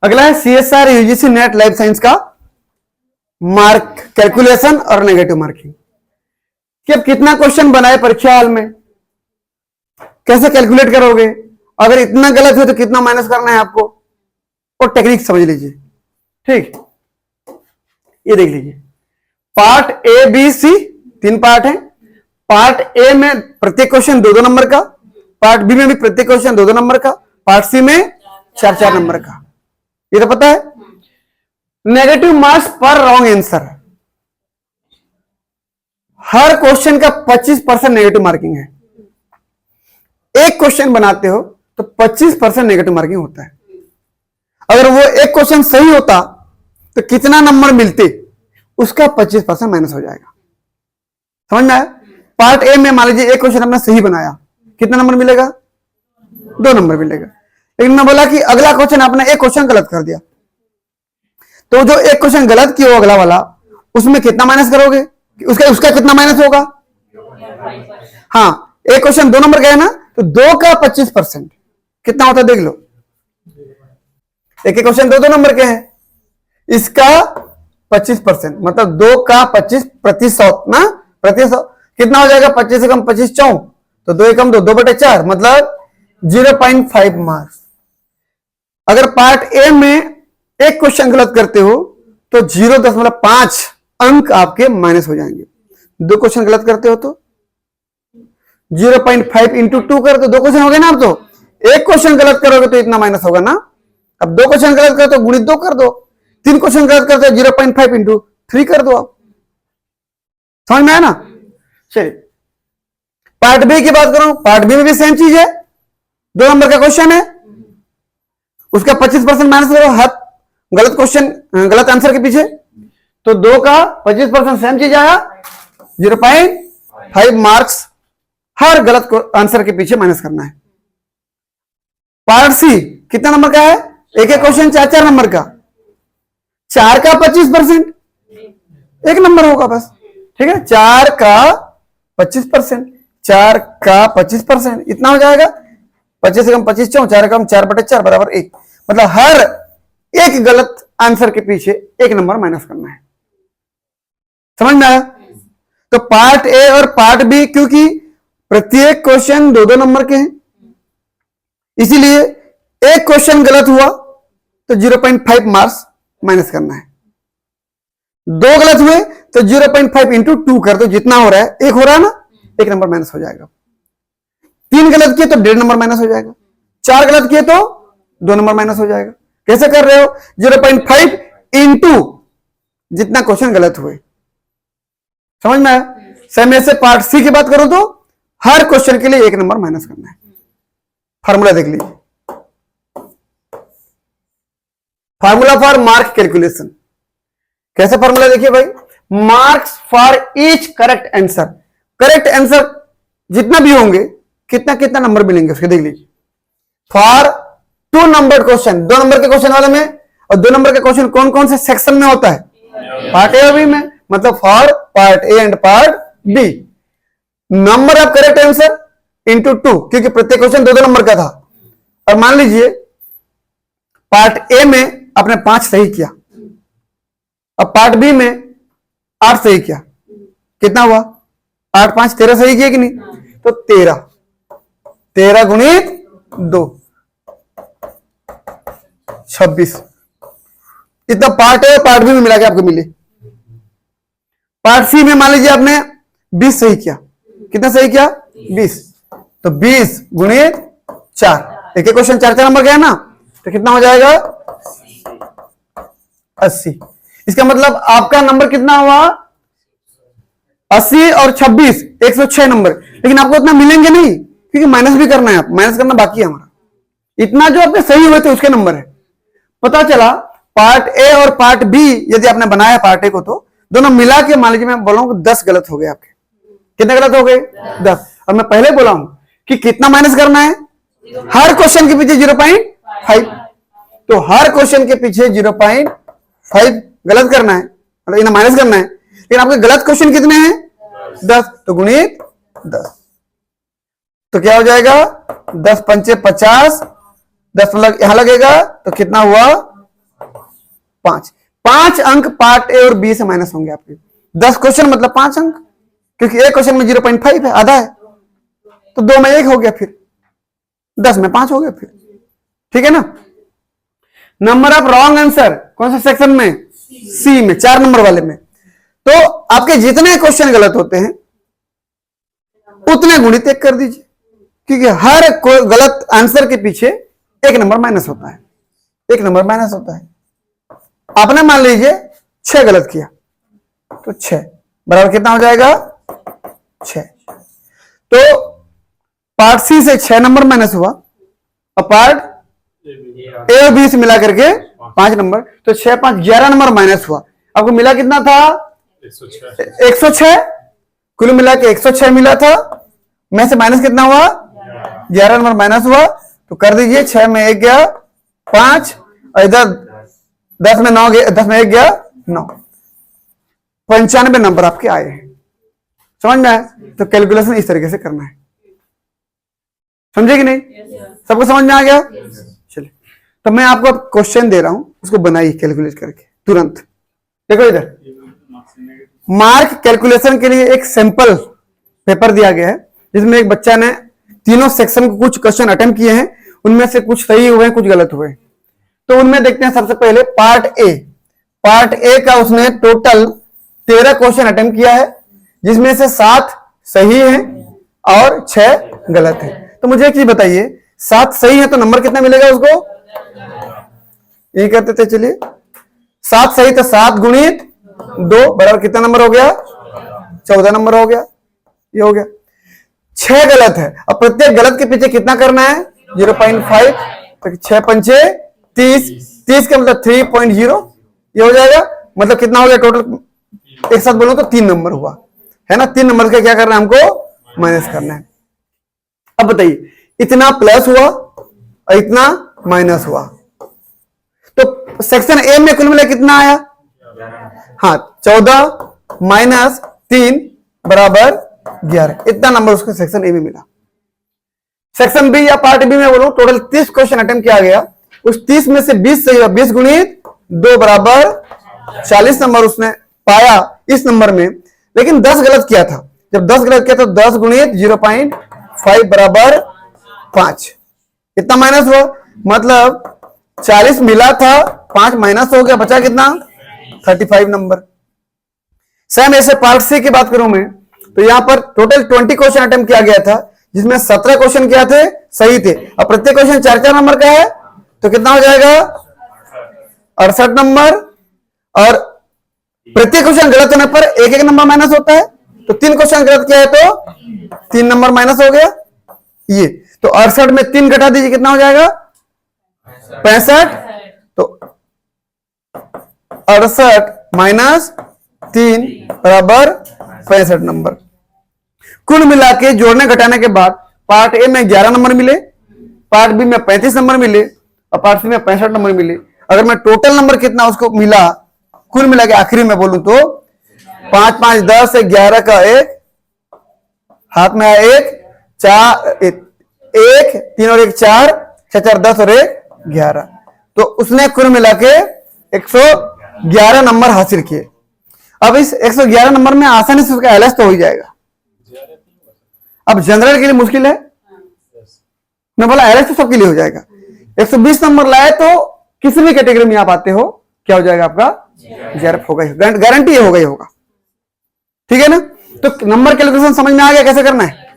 अगला है CSR UGC net life science का मार्क कैलकुलेशन और नेगेटिव मार्किंग कि अब कितना क्वेश्चन बनाए परीक्षा हाल में, कैसे कैलकुलेट करोगे, अगर इतना गलत हो तो कितना माइनस करना है आपको, और टेक्निक समझ लीजिए। ठीक, ये देख लीजिए, part A B C 3 part है। पार्ट ए में प्रत्येक क्वेश्चन 2-2 नंबर का, पार्ट बी में भी प्रत्येक क्वेश्चन 2-2 नंबर का, पार्ट सी में 4-4 नंबर का, ये तो पता है। नेगेटिव मार्क्स पर रॉन्ग आंसर, हर क्वेश्चन का 25% नेगेटिव मार्किंग है। एक क्वेश्चन बनाते हो तो 25% नेगेटिव मार्किंग होता है। अगर वो एक क्वेश्चन सही होता तो कितना नंबर मिलते, उसका 25% माइनस हो जाएगा। समझ में आया? पार्ट ए में मान लीजिए एक क्वेश्चन आपने सही बनाया, कितना नंबर मिलेगा? 2 नंबर मिलेगा। लेकिन मैं बोला कि अगला क्वेश्चन आपने एक क्वेश्चन गलत कर दिया, तो जो एक क्वेश्चन गलत किया अगला वाला, उसमें कितना माइनस करोगे? उसका कितना माइनस होगा? हाँ, एक क्वेश्चन 2 नंबर का है ना, तो 2 का 25% कितना होता है देख लो। एक क्वेश्चन 2-2 नंबर के हैं, इसका 25% मतलब 2 का 25% ना, प्रतिशत कितना हो जाएगा? 25 से कम 25 4, तो 2 कम 2/4 मतलब 0.5 मार्क्स। अगर पार्ट ए में एक क्वेश्चन गलत करते हो तो 0.5 अंक आपके माइनस हो जाएंगे। 2 क्वेश्चन गलत करते हो तो 0.5 इंटू 2 कर दो, 2 क्वेश्चन हो गए ना। अब तो एक क्वेश्चन गलत करोगे तो इतना माइनस होगा ना। अब 2 क्वेश्चन गलत करो तो गुणित 2 कर दो, 3 क्वेश्चन गलत करते हो 0.5 इंटू 3 कर दो। आप समझ में आया ना? चलिए पार्ट बी की बात करूं, पार्ट बी में भी सेम चीज है, 2 नंबर का क्वेश्चन है, उसका 25% माइनस करो हर गलत क्वेश्चन गलत आंसर के पीछे, तो 2 का 25% सेम चीज आया, 0.5 मार्क्स हर गलत आंसर के पीछे माइनस करना है। पार्ट सी कितना नंबर का है? एक क्वेश्चन 4-4 नंबर का, 4 का 25% 1 नंबर होगा बस। ठीक है, 4 का 25%, 4 का 25% इतना हो जाएगा, 25 से कम 25 4 कम 4/4 बराबर 1, मतलब हर एक गलत आंसर के पीछे 1 नंबर माइनस करना है। समझ में आया? तो पार्ट ए और पार्ट बी क्योंकि प्रत्येक क्वेश्चन 2-2 नंबर के हैं, इसीलिए एक क्वेश्चन गलत हुआ तो 0.5 मार्क्स माइनस करना है। 2 गलत हुए तो 0.5 इंटू 2 कर दो, जितना हो रहा है 1 हो रहा है ना, 1 नंबर माइनस हो जाएगा। 3 गलत किए तो 1.5 नंबर माइनस हो जाएगा, 4 गलत किए तो 2 नंबर माइनस हो जाएगा। कैसे कर रहे हो? 0.5 इंटू जितना क्वेश्चन गलत हुए। समझ में आया? सेम ऐसे पार्ट सी की बात करूं तो हर क्वेश्चन के लिए 1 नंबर माइनस करना है। फार्मूला देख लीजिए, फार्मूला फॉर मार्क कैलकुलेशन। कैसे फार्मूला देखिए भाई, marks for each correct answer, correct answer जितना भी होंगे कितना कितना नंबर मिलेंगे उसके देख लीजिए। फॉर 2 नंबर क्वेश्चन, 2 नंबर के क्वेश्चन वाले में, और 2 नंबर के क्वेश्चन कौन कौन से सेक्शन में होता है? पार्ट ए और बी में, मतलब for part A and part B, number of correct answer into 2, क्योंकि प्रत्येक क्वेश्चन 2-2 नंबर का था। और मान लीजिए पार्ट ए में आपने 5 सही किया, अब पार्ट बी में 8 सही किया, कितना हुआ? 8 5 13 सही किया कि नहीं? तो 13 गुणित 2 26, इतना पार्ट ए और पार्ट बी में मिला के आपको मिले। पार्ट सी में मान लीजिए आपने 20 सही किया, कितना सही किया? 20, तो 20 गुणित 4, एक क्वेश्चन 4-4 नंबर का है ना, तो कितना हो जाएगा? 80। इसका मतलब आपका नंबर कितना हुआ? 80 और 26 106 नंबर। लेकिन आपको इतना मिलेंगे नहीं, क्योंकि माइनस भी करना है, माइनस करना बाकी है हमारा। इतना जो आपके सही हुए थे उसके नंबर है। पता चला पार्ट ए और पार्ट बी यदि आपने बनाया पार्ट ए को, तो दोनों मिला के मान लीजिए मैं बोला हूं 10 गलत हो गए आपके। कितने गलत हो गए? 10। और मैं पहले बोला हूं कि कितना माइनस करना है? हर क्वेश्चन के पीछे 0.5, तो हर क्वेश्चन के पीछे 0.5 गलत करना है, मतलब इन्हें माइनस करना है। लेकिन आपके गलत क्वेश्चन कितने हैं? 10, तो गुणित 10, तो क्या हो जाएगा? 10 पंचे 50, 10 यहां लगेगा तो कितना हुआ? 5 5 अंक पार्ट ए और बी से माइनस होंगे आपके। 10 क्वेश्चन मतलब 5 अंक, क्योंकि एक क्वेश्चन में 0.5 है, आधा है, तो 2 में 1 हो गया, फिर 10 में 5 हो गया फिर। ठीक है ना। नंबर ऑफ रॉन्ग आंसर कौन से सेक्शन में? सी में, 4 नंबर वाले में। तो आपके जितने क्वेश्चन गलत होते हैं उतने गुणित 1 कर दीजिए, क्योंकि हर गलत आंसर के पीछे 1 नंबर माइनस होता है, 1 नंबर माइनस होता है। आपने मान लीजिए 6 गलत किया, तो 6 बराबर कितना हो जाएगा? 6। तो पार्ट सी से 6 नंबर माइनस हुआ, और पार्ट ए और बी से मिला करके 5 नंबर, तो 6 5 11 नंबर माइनस हुआ। आपको मिला कितना था? 106। कुल मिला के 106 मिला था, में से माइनस कितना हुआ? 11 नंबर माइनस हुआ। तो कर दीजिए, 6 में 1 गया 5, और इधर 10 में 9 गया, 10 में 1 गया 9, 95 नंबर आपके आए हैं। समझ में आया? तो कैलकुलेशन इस तरीके से करना है, समझे कि नहीं? सबको समझ में आ गया? चलिए, तो मैं आपको क्वेश्चन दे रहा हूं, उसको बनाइए कैलकुलेट करके तुरंत। देखो इधर मार्क कैलकुलेशन के लिए एक सैंपल पेपर दिया गया है, जिसमें एक बच्चा ने तीनों सेक्शन को कुछ क्वेश्चन अटेम्प्ट किए हैं, उनमें से कुछ सही हुए कुछ गलत हुए। तो उनमें देखते हैं सबसे पहले पार्ट ए। पार्ट ए का उसने टोटल 13 क्वेश्चन अटेम्प्ट किया है, जिसमें से 7 सही हैं और 6 गलत है। तो मुझे एक चीज बताइए, 7 सही है तो नंबर कितना मिलेगा उसको? यही करते थे, चलिए 7 सही तो 7 गुणित 2 बराबर कितना नंबर हो गया? 14 नंबर हो गया। ये हो गया। 6 गलत है, अब प्रत्येक गलत के पीछे कितना करना है? 0.5, तो 6 पंचे 30, 30 का मतलब 3.0, ये हो जाएगा। मतलब कितना हो गया टोटल? एक साथ बोलो तो 3 नंबर हुआ है ना। 3 नंबर का क्या करना है हमको? माइनस करना है। अब बताइए, इतना प्लस हुआ और इतना माइनस हुआ, तो सेक्शन ए में कुल मिला कितना आया? हाँ, 14 माइनस 3 बराबर 11, इतना नंबर उसको सेक्शन ए में मिला। सेक्शन बी या पार्ट बी में बोलूं, टोटल 30 क्वेश्चन अटेम्प्ट किया गया, उस 30 में से 20 सही हुआ, 20 गुणित 2 बराबर 40 नंबर उसने पाया इस नंबर में। लेकिन 10 गलत किया था, जब 10 गलत किया तो 10 गुणित 0.5 बराबर 5, कितना माइनस हुआ? मतलब 40 मिला था, 5 माइनस हो गया, बचा कितना? 35 नंबर। सेम ऐसे पार्ट सी की बात करूं मैं, तो यहां पर टोटल 20 क्वेश्चन अटेम्प्ट किया गया था, जिसमें 17 क्वेश्चन क्या थे? सही थे, और प्रत्येक क्वेश्चन 4-4 नंबर का है, तो कितना हो जाएगा? 68 नंबर। और प्रत्येक क्वेश्चन गलत होने पर 1-1 नंबर माइनस होता है, तो 3 क्वेश्चन गलत किया है तो 3 नंबर माइनस हो गया। ये तो 68 में 3 घटा दीजिए, कितना हो जाएगा? 65। तो 68 माइनस 3 बराबर 65 नंबर। कुल मिला के जोड़ने घटाने के बाद पार्ट ए में 11 नंबर मिले, पार्ट बी में 35 नंबर मिले, और पार्ट सी में 65 नंबर मिले। अगर मैं टोटल नंबर कितना उसको मिला कुल मिला के आखिरी में बोलूं तो 5 5 10 11 का 1 हाथ में आया, 1 4 1 3 और 1 4 6 4 10 और 1 11, तो उसने कुल मिला के 111 नंबर हासिल किए। अब इस 111 नंबर में आसानी से उसका एलएस तो हो ही जाएगा। अब जनरल के लिए मुश्किल है, मैं बोला एलएस तो सबके लिए हो जाएगा। 120 नंबर लाए तो किसी भी कैटेगरी में आप आते हो, क्या हो जाएगा आपका? जेआरएफ होगा ही, गारंटी होगा ही होगा। ठीक है ना। तो नंबर कैलकुलेशन समझ में आ गया कैसे करना है?